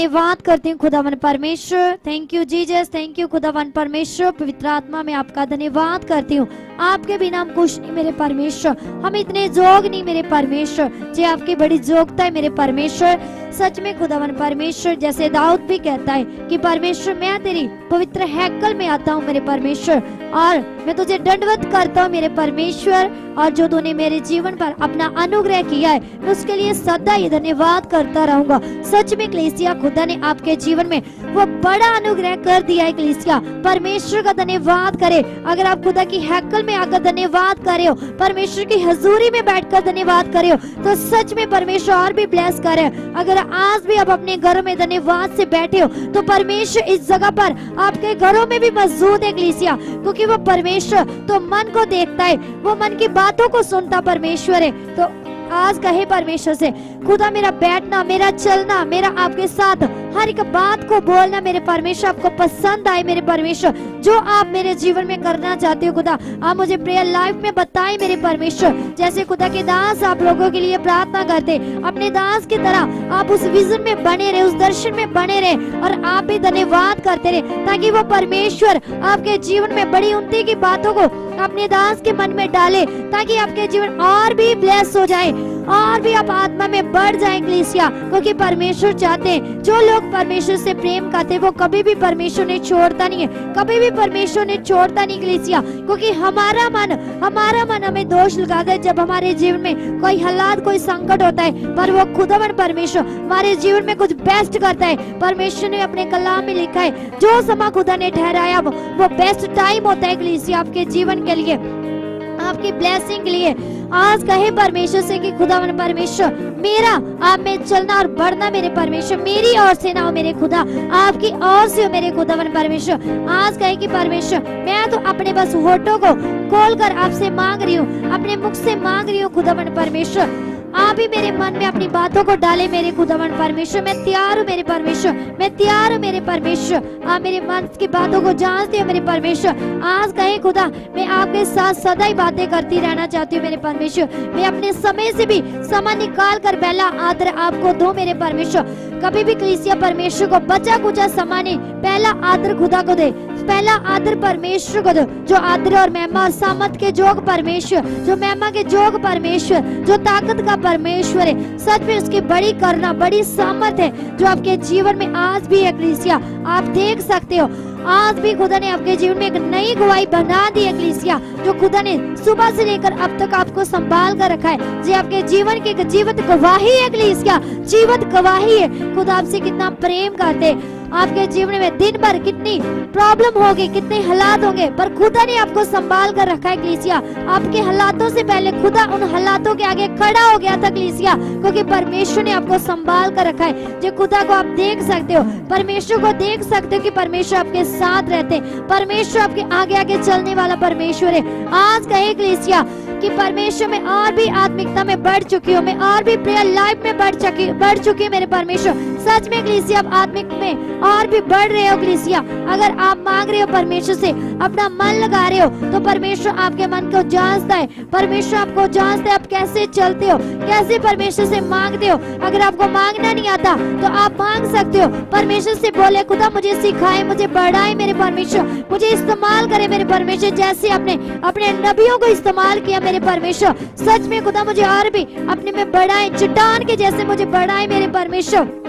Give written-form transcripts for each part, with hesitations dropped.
धन्यवाद करती हूँ खुदावन परमेश्वर। Thank you Jesus, thank you खुदावन परमेश्वर। पवित्र आत्मा में आपका धन्यवाद करती हूँ। आपके बिना हम कुछ नहीं मेरे परमेश्वर, हम इतने जोग नहीं मेरे परमेश्वर, जे आपकी बड़ी जोगता है मेरे परमेश्वर। सच में खुदावन परमेश्वर, जैसे दाऊद भी कहता है कि परमेश्वर मैं तेरी पवित्र हैकल में आता हूँ मेरे परमेश्वर, और मैं तुझे दंडवत करता हूँ मेरे परमेश्वर। और जो तूने मेरे जीवन पर अपना अनुग्रह किया है, मैं उसके लिए सदा ही धन्यवाद करता रहूंगा। सच में कलीसिया, खुदा ने आपके जीवन में वो बड़ा अनुग्रह कर दिया है। कलीसिया, परमेश्वर का धन्यवाद करे। अगर आप खुदा की हैकल में आकर धन्यवाद करे हो, परमेश्वर की हजूरी में बैठकर धन्यवाद करे हो, तो सच में परमेश्वर और भी ब्लेस करे। अगर आज भी आप अपने घरों में धन्यवाद से बैठे हो, तो परमेश्वर इस जगह पर आपके घरों में भी मौजूद है कलीसिया, क्योंकि वो परमेश्वर तो मन को देखता है, वो मन की बातों को सुनता परमेश्वर है। तो आज कहे परमेश्वर से, खुदा मेरा बैठना, मेरा चलना, मेरा आपके साथ हर एक बात को बोलना मेरे परमेश्वर आपको पसंद आए मेरे परमेश्वर। जो आप मेरे जीवन में करना चाहते हो खुदा, आप मुझे प्रेयर लाइफ में बताएं मेरे परमेश्वर। जैसे खुदा के दास आप लोगों के लिए प्रार्थना करते, अपने दास की तरह आप उस विजन में बने रहे, उस दर्शन में बने रहे, और आप भी धन्यवाद करते रहे, ताकि वो परमेश्वर आपके जीवन में बड़ी उन्नति की बातों को अपने दास के मन में डाले, ताकि आपके जीवन और भी ब्लेस हो जाए, और भी आप आत्मा में बढ़ जाए कलीसिया। क्योंकि परमेश्वर चाहते हैं जो लोग परमेश्वर से प्रेम करते हैं, वो कभी भी परमेश्वर ने छोड़ता नहीं है, कभी भी परमेश्वर ने छोड़ता नहीं कलीसिया। क्योंकि हमारा मन हमें दोष लगाता है जब हमारे जीवन में कोई हालात, कोई संकट होता है, पर वो खुदावन परमेश्वर हमारे जीवन में कुछ बेस्ट करता है। परमेश्वर ने अपने कलाम में लिखा है, जो समा खुदा ने ठहराया वो बेस्ट टाइम होता है कलीसिया, आपके जीवन के लिए, आपकी ब्लेसिंग के लिए। आज कहे परमेश्वर से कि खुदावन परमेश्वर, मेरा आप में चलना और बढ़ना मेरे परमेश्वर, मेरी ओर से ना हो मेरे खुदा, आपकी ओर से हो मेरे खुदावन परमेश्वर। आज कहे कि परमेश्वर, मैं तो अपने बस होठों को खोलकर आपसे मांग रही हूँ, अपने मुख से मांग रही हूँ खुदावन परमेश्वर। आप ही मेरे मन में अपनी बातों को डाले मेरे खुदावन परमेश्वर। मैं तैयार हूँ मेरे परमेश्वर, मैं तैयार हूँ मेरे परमेश्वर। आप मेरे मन की बातों को जानते हो मेरे परमेश्वर। आज कहे खुदा, मैं आपके साथ सदा ही बातें करती रहना चाहती हूँ मेरे परमेश्वर। मैं अपने समय से भी समय निकाल कर पहला आदर आपको दूं मेरे परमेश्वर। कभी भी कलीसिया परमेश्वर को बचा कुचा समय नहीं, पहला आदर खुदा को दे, पहला आदर परमेश्वर को दो, जो आदर और महिमा और सामर्थ के जोग परमेश्वर, जो महिमा के जोग परमेश्वर, जो ताकत का परमेश्वर है। सच में उसकी बड़ी करना, बड़ी सामर्थ है जो आपके जीवन में आज भी है कलीसिया। आप देख सकते हो, आज भी खुदा ने आपके जीवन में एक नई गवाही बना दी है कलीसिया, जो खुदा ने सुबह से लेकर अब तक आपको संभाल कर रखा है। जी आपके जीवन की एक जीवित गवाही है कलीसिया, जीवित गवाही है। खुदा आपसे कितना प्रेम करते, आपके जीवन में दिन भर कितनी प्रॉब्लम होगी, कितने हालात होंगे, पर खुदा ने आपको संभाल कर रखा है कलीसिया। आपके हालातों से पहले खुदा उन हालातों के आगे खड़ा हो गया था कलीसिया, क्योंकि परमेश्वर ने आपको संभाल कर रखा है। जो खुदा को आप देख सकते हो, परमेश्वर को देख सकते हो कि परमेश्वर आपके साथ रहते, परमेश्वर आपके आगे आगे चलने वाला परमेश्वर है। आज कहे कलीसिया कि परमेश्वर में और भी आत्मिकता में बढ़ चुकी हूँ, मैं और भी प्रेयर लाइफ में बढ़ चुकी हूँ मेरे परमेश्वर। सच में कलीसिया, आप आत्मिक में और भी बढ़ रहे हो कलीसिया। अगर आप मांग रहे हो परमेश्वर से, अपना मन लगा रहे हो, तो परमेश्वर आपके मन को जांचता है, परमेश्वर आपको जांचता है आप कैसे चलते हो, कैसे परमेश्वर से मांगते हो। अगर आपको मांगना नहीं आता तो आप मांग सकते हो, परमेश्वर से बोले, खुदा मुझे सिखाए, मुझे बढ़ाए मेरे परमेश्वर, मुझे इस्तेमाल करे मेरे परमेश्वर, जैसे आपने अपने नबियों को इस्तेमाल किया मेरे परमेश्वर। सच में खुदा मुझे और भी अपने में बढ़ाए, चट्टान के जैसे मुझे बढ़ाए मेरे परमेश्वर।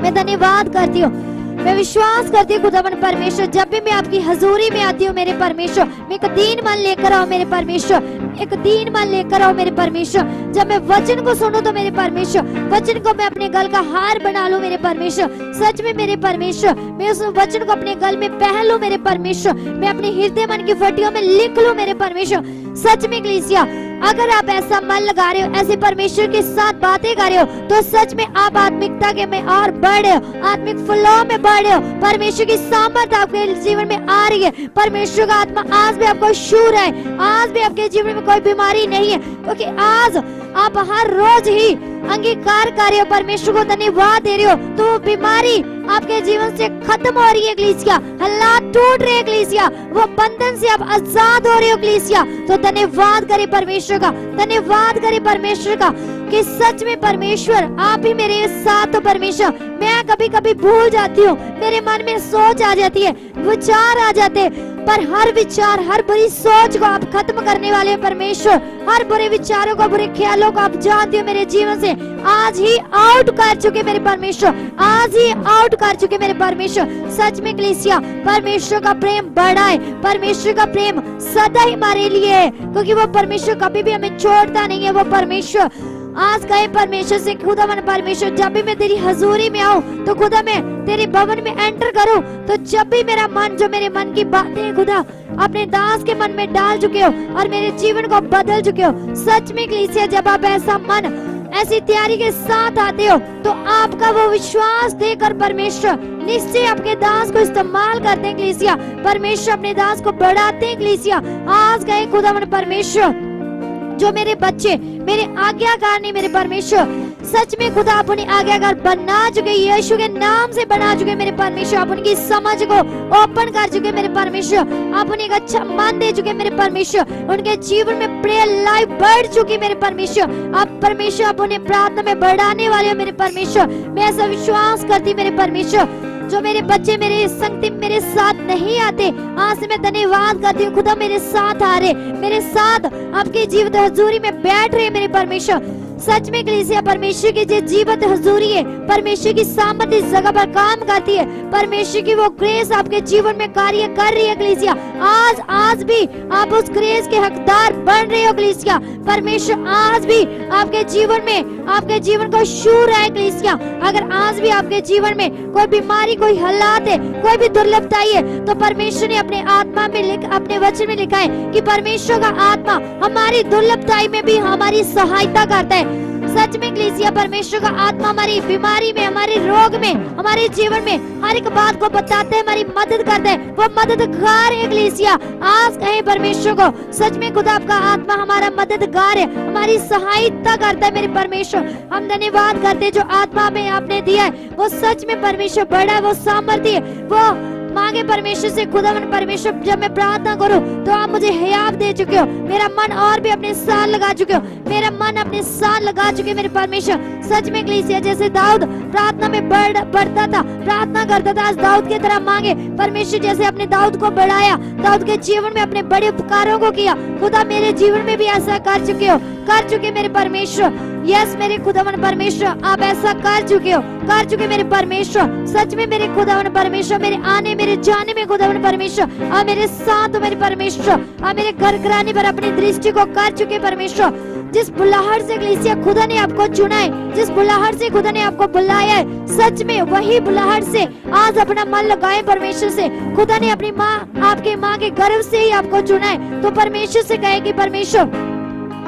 मैं धन्यवाद करती हूँ, मैं विश्वास करती हूँ खुदावन परमेश्वर, जब भी मैं आपकी हजूरी में आती हूँ मेरे परमेश्वर, मैं एक दीन मन लेकर आओ मेरे परमेश्वर, एक दीन मन लेकर आओ मेरे परमेश्वर। जब मैं वचन को सुनूं तो मेरे परमेश्वर, वचन को मैं अपने गल का हार बना लूं मेरे परमेश्वर। सच में मेरे परमेश्वर, मैं उस वचन को अपने गल में पहन लूं मेरे परमेश्वर, मैं अपने हृदय मन की फटियों में लिख लूं मेरे परमेश्वर। सच में कलीसिया, अगर आप ऐसा मन लगा रहे हो, ऐसे परमेश्वर के साथ बातें कर रहे हो, तो सच में आप आत्मिकता के में और बढ़ रहे हो, आत्मिक फ्लो में बढ़ रहे हो। परमेश्वर की सामर्थ आपके जीवन में आ रही है, परमेश्वर का आत्मा आज भी आपको छू रहा है, आज भी आपके जीवन में कोई बीमारी नहीं है, क्योंकि आज आप हर रोज ही अंगीकार कर रहे हो, परमेश्वर को धन्यवाद दे रहे हो, तो वो बीमारी आपके जीवन से खत्म हो रही है कलीसिया, हालात टूट रहे हैं कलीसिया, वो बंधन से आप आजाद हो रहे हो कलीसिया। तो धन्यवाद करे परमेश्वर का, धन्यवाद करे परमेश्वर का। कि सच में परमेश्वर आप ही मेरे साथ हो। परमेश्वर मैं कभी कभी भूल जाती हूँ, मेरे मन में सोच आ जाती है, विचार आ जाते हैं, पर हर विचार, हर बुरी सोच को आप खत्म करने वाले हैं परमेश्वर। हर बुरे विचारों को, बुरे ख्यालों को आप जानते हो मेरे जीवन से आज ही आउट कर चुके मेरे परमेश्वर, आज ही आउट कर चुके मेरे परमेश्वर। सच में कलीसिया परमेश्वर का प्रेम बड़ा है, परमेश्वर का प्रेम सदा ही हमारे लिए है, क्योंकि वो परमेश्वर कभी भी हमें छोड़ता नहीं है। वो परमेश्वर आज कहे परमेश्वर से, खुदा मन परमेश्वर जब भी मैं तेरी हजूरी में आऊं तो खुदा मैं तेरे भवन में एंटर करूं, तो जब भी मेरा मन, जो मेरे मन की बातें खुदा अपने दास के मन में डाल चुके हो और मेरे जीवन को बदल चुके हो। सच में कलीसिया जब आप ऐसा मन, ऐसी तैयारी के साथ आते हो तो आपका वो विश्वास देकर परमेश्वर निश्चय आपके दास को इस्तेमाल करते हैं कलीसिया। परमेश्वर अपने दास को बढ़ाते हैं कलीसिया। आज कहे खुदा मन परमेश्वर जो मेरे बच्चे मेरे आज्ञाकार नहीं मेरे परमेश्वर, सच में खुदा आप उन्हें आज्ञाकार बना चुके, यीशु के नाम से बना चुके मेरे परमेश्वर। आप उनकी समझ को ओपन कर चुके मेरे परमेश्वर, आप उन्हें एक अच्छा मन दे चुके मेरे परमेश्वर। उनके जीवन में प्रेयर लाइफ बढ़ चुकी मेरे परमेश्वर। आप परमेश्वर आप उन्हें प्रार्थना में बढ़ाने वाले हो मेरे परमेश्वर। मैं ऐसा विश्वास करती मेरे परमेश्वर, जो मेरे बच्चे मेरे संगति में मेरे साथ नहीं आते, आज से मैं धन्यवाद करती हूँ खुदा मेरे साथ आ रहे, मेरे साथ आपके जीवित हजूरी में बैठ रहे मेरे परमेश्वर। सच में कलीसिया परमेश्वर की जो जीवित हजूरी है, परमेश्वर की सामर्थ इस जगह पर काम करती है, परमेश्वर की वो ग्रेस आपके जीवन में कार्य कर रही है कलीसिया। आज भी आप उस ग्रेस के हकदार बन रहे हो कलीसिया। परमेश्वर आज भी आपके जीवन में, आपके जीवन को छू रहा है कलीसिया। अगर आज भी आपके जीवन में कोई बीमारी, कोई हालात है, कोई भी दुर्लभता है, तो परमेश्वर ने अपने आत्मा में अपने वचन में लिखा है कि परमेश्वर का आत्मा हमारी दुर्लभताई में भी हमारी सहायता करता है। सच में कलीसिया परमेश्वर का आत्मा हमारी बीमारी में, हमारे रोग में, हमारे जीवन में हर एक बात को बताते हैं, हमारी मदद करते हैं। वो मददगार है कलीसिया। आज कहें परमेश्वर को, सच में खुदा आपका आत्मा हमारा मददगार है, हमारी सहायता करता है मेरे परमेश्वर। हम धन्यवाद करते हैं जो आत्मा हमें आपने दिया है, वो सच में परमेश्वर बड़ा है, वो सामर्थ्य है। वो मांगे परमेश्वर से, खुदा मन परमेश्वर जब मैं प्रार्थना करूं तो आप मुझे हयात दे चुके हो, मेरा मन और भी अपने साथ लगा चुके हो, मेरा मन अपने साथ लगा चुके मेरे परमेश्वर। सच में कलीसिया जैसे दाऊद प्रार्थना में बढ़ता था, प्रार्थना करता था, आज दाऊद की तरह मांगे परमेश्वर। जैसे अपने दाऊद को बढ़ाया, दाऊद के जीवन में अपने बड़े उपकारों को किया, खुदा मेरे जीवन में भी ऐसा कर चुके मेरे परमेश्वर। यस मेरे खुदावन परमेश्वर आप ऐसा कर चुके मेरे परमेश्वर। सच में मेरे खुदावन परमेश्वर, मेरे आने मेरे जाने में खुदावन परमेश्वर आप मेरे साथ मेरे परमेश्वर। आप मेरे घर घराने पर अपनी दृष्टि को कर चुके परमेश्वर। जिस बुलाहट से कलीसिया खुदा ने आपको चुना है, जिस बुलाहट से खुदा ने आपको बुलाया है, सच में वही बुलाहट से आज अपना मन लगाए परमेश्वर से। खुदा ने अपनी माँ, आपके माँ के गर्भ से ही आपको चुना है, तो परमेश्वर से कहे कि परमेश्वर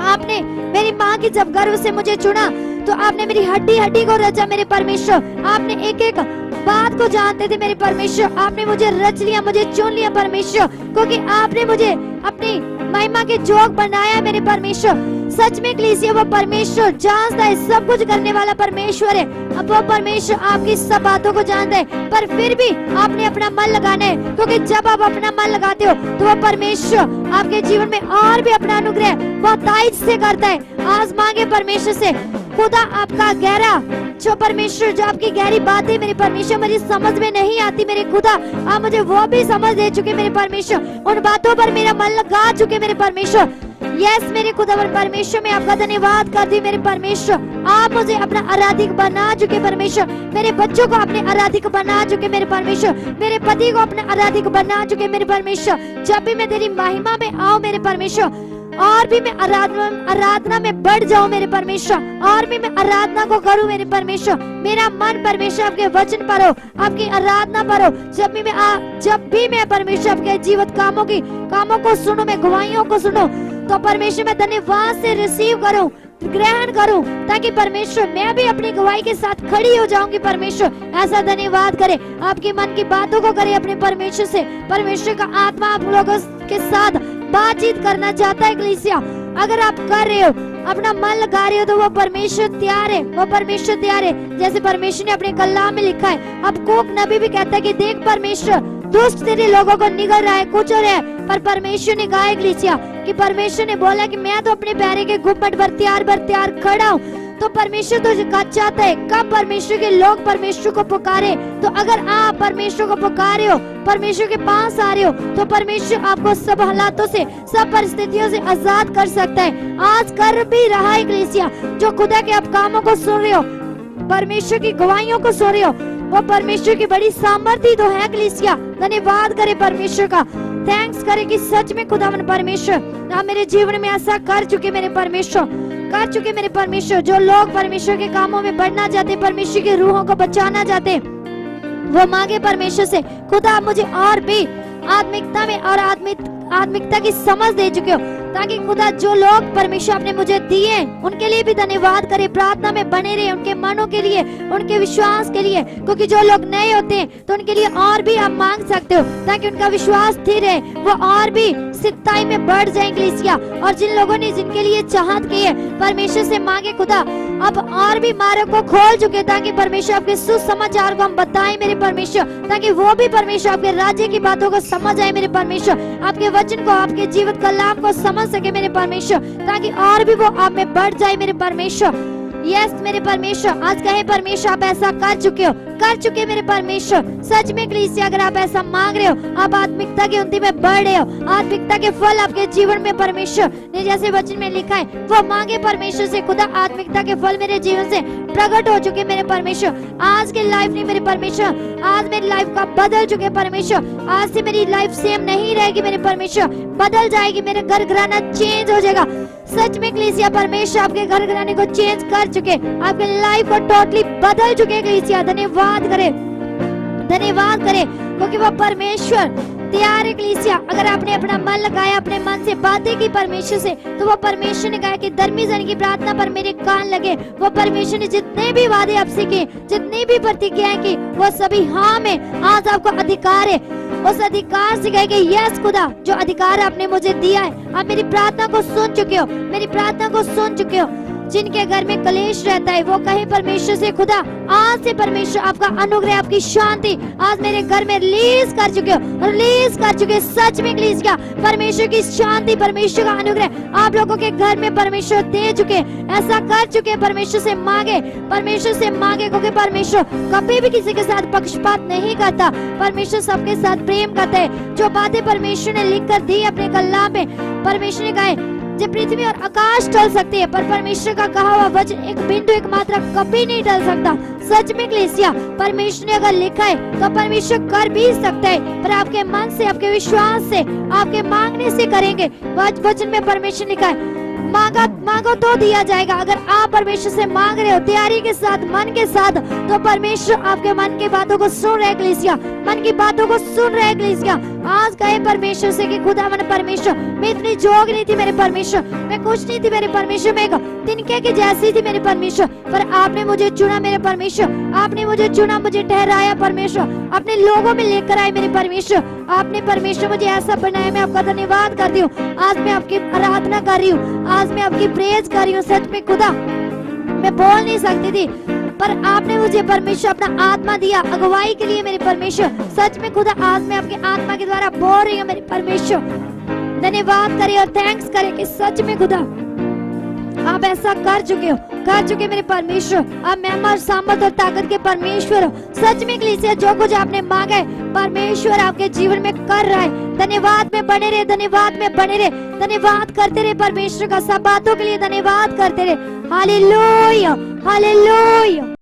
आपने मेरी माँ की जब गर्भ से मुझे चुना तो आपने मेरी हड्डी हड्डी को रचा मेरे परमेश्वर। आपने एक एक बात को जानते थे मेरे परमेश्वर। आपने मुझे रच लिया, मुझे चुन लिया परमेश्वर, क्योंकि आपने मुझे अपनी महिमा के जोग बनाया मेरे परमेश्वर। सच में कलीसिया वो परमेश्वर जानता है, सब कुछ करने वाला परमेश्वर है। अब वो परमेश्वर आपकी सब बातों को जानता है, पर फिर भी आपने अपना मन लगाना है, क्योंकि जब आप अपना मन लगाते हो तो वो परमेश्वर आपके जीवन में और भी अपना अनुग्रह बहुत ताइज से करता है। आज मांगे परमेश्वर से, खुदा आपका गहरा जो परमेश्वर, जो आपकी गहरी बातें मेरे परमेश्वर मेरी समझ में नहीं आती मेरे खुदा, आप मुझे वो भी समझ दे चुके मेरे परमेश्वर। उन बातों पर मेरा मन लगा चुके मेरे परमेश्वर। यस मेरे खुदा परमेश्वर, मैं आपका धन्यवाद करती हूँ मेरे परमेश्वर। आप मुझे अपना आराधिक बना चुके परमेश्वर, मेरे बच्चों को अपने आराधिक बना चुके मेरे परमेश्वर, मेरे पति को अपने आराधिक बना चुके मेरे परमेश्वर। जब भी मैं तेरी महिमा में आऊँ मेरे परमेश्वर, और भी मैं आराधना में बढ़ जाऊं मेरे परमेश्वर, और भी मैं आराधना को करूं मेरे परमेश्वर। मेरा मन परमेश्वर आपके वचन पर हो, आपकी आराधना पर हो। जब भी मैं परमेश्वर आपके जीवित कामों को सुनूं, मैं गवाहियों को सुनूं, तो परमेश्वर मैं धन्यवाद से रिसीव करूं, ग्रहण करूं, ताकि परमेश्वर मैं भी अपनी गवाही के साथ खड़ी हो जाऊंगी। परमेश्वर ऐसा धन्यवाद करे, आपके मन की बातों को करे अपने परमेश्वर से। परमेश्वर का आत्मा आप लोगों के साथ बातचीत करना चाहता है कलीसिया। अगर आप कर रहे हो, अपना मन लगा रहे हो, तो वो परमेश्वर तैयार है, वो परमेश्वर तैयार है। जैसे परमेश्वर ने अपने कलाम में लिखा है, अब कोक नबी भी कहता है कि देख परमेश्वर दुष्ट तेरे लोगों को निगल रहा है, कुचल रहा है, पर परमेश्वर ने कहा है कलीसिया कि परमेश्वर ने बोला कि मैं तो अपने प्यारे के गुम्बद पर तैयार खड़ा हूँ। तो परमेश्वर तो चाहता है कब परमेश्वर के लोग परमेश्वर को पुकारे। तो अगर आप परमेश्वर को पुकारे हो, परमेश्वर के पास आ रहे हो, तो परमेश्वर आपको सब हालातों से, सब परिस्थितियों से आजाद कर सकता है। आज कर भी रहा है कलीसिया। जो खुदा के आप कामों को सुन रहे हो, परमेश्वर की गवाहियों को सुन रहे हो, वो परमेश्वर की बड़ी सामर्थ्य तो है कलीसिया। धन्यवाद करे परमेश्वर का, थैंक्स करे कि सच में खुदावन परमेश्वर आप मेरे जीवन में ऐसा कर चुके, मेरे परमेश्वर कर चुके मेरे परमेश्वर। जो लोग परमेश्वर के कामों में बढ़ना चाहते, परमेश्वर की रूहों को बचाना चाहते, वो मांगे परमेश्वर से, खुदा आप मुझे और भी आत्मिकता में और आत्मिकता की समझ दे चुके हो, ताकि खुदा जो लोग परमेश्वर आपने मुझे दिए उनके लिए भी धन्यवाद करे, प्रार्थना में बने रहे, उनके मनों के लिए, उनके विश्वास के लिए। क्योंकि जो लोग नए होते हैं तो उनके लिए और भी आप मांग सकते हो, ताकि उनका विश्वास स्थिर रहे, वो और भी सिद्धाई में बढ़ जाए कलीसिया। और जिन लोगों ने जिनके लिए चाहत की है, परमेश्वर से मांगे खुदा अब और भी मार्ग को खोल चुके, ताकि परमेश्वर आपके सुसमाचार को हम बताएं मेरे परमेश्वर, ताकि वो भी परमेश्वर आपके राज्य की बातों को समझ आए मेरे परमेश्वर, आपके वचन को, आपके जीवित कलाम को समझ सके मेरे परमेश्वर, ताकि और भी वो आप में बढ़ जाए मेरे परमेश्वर। यस मेरे परमेश्वर, आज कहे परमेश्वर आप ऐसा कर चुके हो, कर चुके मेरे परमेश्वर। सच में कलीसिया अगर आप ऐसा मांग रहे हो, आप आत्मिकता की उन्नति में बढ़ रहे हो, आत्मिकता के फल आपके जीवन में परमेश्वर ने जैसे वचन में लिखा है, वो मांगे परमेश्वर से, खुदा आत्मिकता के फल मेरे जीवन से प्रकट हो चुके मेरे परमेश्वर। आज के लाइफ नहीं मेरे परमेश्वर, आज मेरी लाइफ का बदल चुके परमेश्वर। आज से मेरी लाइफ सेम नहीं रहेगी मेरे परमेश्वर, बदल जाएगी, मेरे घर घराना चेंज हो जाएगा। सच में कलीसिया परमेश्वर आपके घर घराने को चेंज कर चुके, आपके लाइफ को टोटली बदल चुके कलीसिया। धन्यवाद करे, धन्यवाद करे, क्योंकि वो परमेश्वर तैयार है कलीसिया। अगर आपने अपना मन लगाया, अपने मन से बातें की परमेश्वर से, तो वो परमेश्वर ने कहा कि धर्मी जन की प्रार्थना पर मेरे कान लगे। वो परमेश्वर ने जितने भी वादे आपसे किए, जितनी भी प्रतिज्ञाएं की, वो सभी हाँ में। आज आपको अधिकार है, उस अधिकार से कहे कि यस खुदा, जो अधिकार आपने मुझे दिया है, आप मेरी प्रार्थना को सुन चुके हो, मेरी प्रार्थना को सुन चुके हो। जिनके घर में कलेश रहता है, वो कहे परमेश्वर से, खुदा आज से परमेश्वर आपका अनुग्रह, आपकी शांति आज मेरे घर में रिलीज कर चुके हो, रिलीज कर चुके। सच में कलीसिया परमेश्वर की शांति, परमेश्वर का अनुग्रह आप लोगों के घर में परमेश्वर दे चुके, ऐसा कर चुके। परमेश्वर से मांगे, परमेश्वर से मांगे, क्योंकि परमेश्वर कभी भी किसी के साथ पक्षपात नहीं करता। परमेश्वर सबके साथ प्रेम करता है। जो बातें परमेश्वर ने लिख कर दी अपने कलाम में, परमेश्वर ने कहा जब पृथ्वी और आकाश टल सकते हैं, पर परमेश्वर का कहा हुआ वचन एक बिंदु एक मात्रा कभी नहीं टल सकता। सच में कलीसिया परमेश्वर ने अगर लिखा है तो परमेश्वर कर भी सकता है, पर आपके मन से, आपके विश्वास से, आपके मांगने से करेंगे। वचन में परमेश्वर लिखा है मांगो तो दिया जाएगा। अगर आप परमेश्वर से मांग रहे हो तैयारी के साथ, मन के साथ, तो परमेश्वर आपके मन की बातों को सुन रहे कलीसिया, मन की बातों को सुन रहे कलीसिया। आज कहे परमेश्वर से कि खुदा मन परमेश्वर, मैं इतनी जोग नहीं थी मेरे परमेश्वर, मैं कुछ नहीं थी मेरे परमेश्वर, मैं तिनके की जैसी थी मेरे परमेश्वर, पर आपने मुझे चुना मेरे परमेश्वर, आपने मुझे चुना, मुझे ठहराया परमेश्वर, अपने लोगों में लेकर आए मेरे परमेश्वर। आपने परमेश्वर मुझे ऐसा बनाया, मैं आपका धन्यवाद करती हूँ। आज मैं आपकी आराधना कर रही हूँ, आज मैं आपकी प्रेज कर रही हूँ। सच में खुदा मैं बोल नहीं सकती थी, पर आपने मुझे परमेश्वर अपना आत्मा दिया अगुवाई के लिए मेरे परमेश्वर। सच में खुदा आज मैं आपके आत्मा के द्वारा बोल रही हूँ मेरे परमेश्वर। धन्यवाद करे और थैंक्स करे कि सच में खुदा आप ऐसा कर चुके हो, कर चुके मेरे परमेश्वर। आप महिमा और सामर्थ और ताकत के परमेश्वर हो। सच में कलीसिया जो कुछ आपने मांगा है परमेश्वर आपके जीवन में कर रहा है। धन्यवाद में बने रहे, धन्यवाद में बने रहे, धन्यवाद करते रहे परमेश्वर का। सब बातों के लिए धन्यवाद करते रहे। Hallelujah, hallelujah.